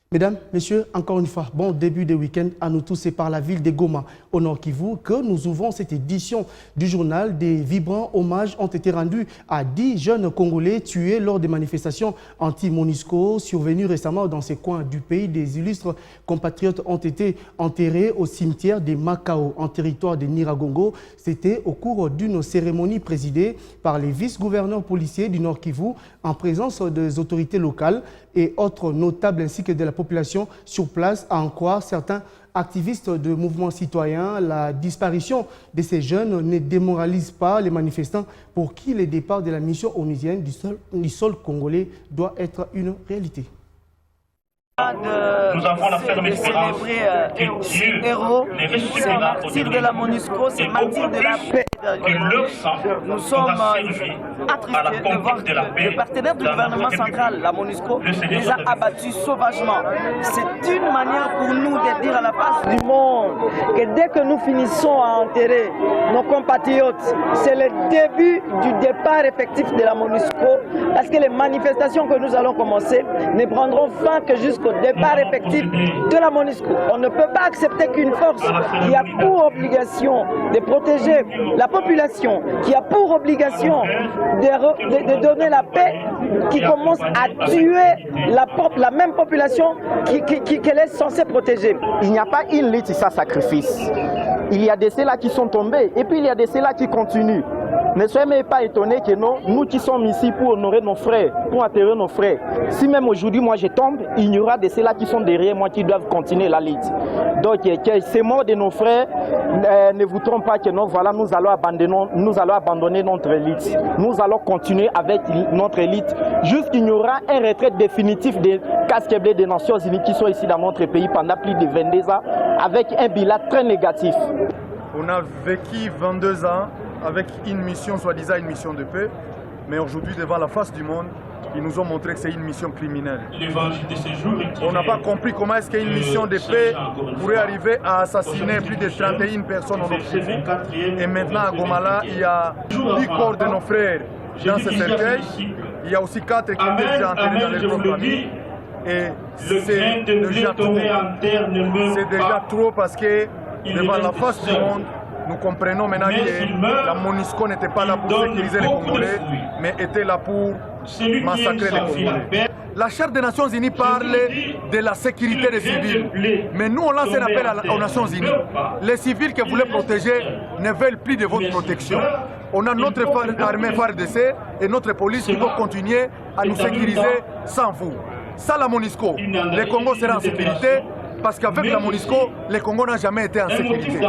Mesdames, Messieurs, encore une fois, bon début de week-end à nous tous. C'est par la ville de Goma, au Nord Kivu, que nous ouvrons cette édition du journal. Des vibrants hommages ont été rendus à 10 jeunes Congolais tués lors des manifestations anti-MONUSCO survenues récemment dans ces coins du pays. Des illustres compatriotes ont été enterrés au cimetière de Makao, en territoire de Nyiragongo. C'était au cours d'une cérémonie présidée par les vice-gouverneurs policiers du Nord Kivu, en présence des autorités locales et autres notables ainsi que de la population sur place, à en croire certains activistes de mouvements citoyens. La disparition de ces jeunes ne démoralise pas les manifestants pour qui le départ de la mission onusienne du sol congolais doit être une réalité. Nous avons la ferme espérance que Dieu les ressuscitera martyrs de la MONUSCO, c'est martyrs de la paix. Que leur sang Nous sommes servi à la conquête de la paix. Le partenaire du gouvernement central, la MONUSCO, les a abattus sauvagement. C'est une manière pour nous de dire à la face du monde que dès que nous finissons à enterrer nos compatriotes, c'est le début du départ effectif de la MONUSCO, parce que les manifestations que nous allons commencer ne prendront fin que jusqu'au départ effectif de la MONUSCO. On ne peut pas accepter qu'une force qui a pour obligation de protéger la population, qui a pour obligation de donner la paix, qui commence à tuer la même population qu'elle est censée protéger. Il n'y a pas une lutte sans sacrifice. Il y a de ceux-là qui sont tombés et puis il y a de ceux-là qui continuent. Ne soyez même pas étonnés que nous qui sommes ici pour honorer nos frères, pour enterrer nos frères, si même aujourd'hui moi je tombe, il y aura de ceux-là qui sont derrière moi qui doivent continuer la lutte. Donc que ces morts de nos frères, ne vous trompez pas que voilà, nous allons abandonner notre lutte. Nous allons continuer avec notre lutte jusqu'il y aura un retrait définitif des casques bleus des Nations Unies qui sont ici dans notre pays pendant plus de 22 ans avec un bilan très négatif. On a vécu 22 ans avec une mission, soi-disant une mission de paix, mais aujourd'hui, devant la face du monde, ils nous ont montré que c'est une mission criminelle. On n'a pas compris comment est-ce qu'une mission de paix pourrait arriver à assassiner plus de 31 personnes en Occident. Et maintenant, à Gomala, il y a 10 corps de nos frères dans ce cercueil. Il y a aussi 4 qui ont déjà enterrés dans les propres familles. Et c'est déjà trop. C'est déjà trop parce que devant la face du monde, nous comprenons maintenant que la MONUSCO n'était pas là pour sécuriser les Congolais, mais était là pour massacrer les Congolais. La Charte des Nations Unies parle de la sécurité des civils, mais nous on lance un appel aux Nations Unies. Les civils que vous voulez protéger ne veulent plus de votre protection. On a notre armée FARDC et notre police qui vont continuer à nous sécuriser sans vous. Sans la MONUSCO, le Congo sera en sécurité, parce qu'avec la MONUSCO, le Congo n'a jamais été en sécurité.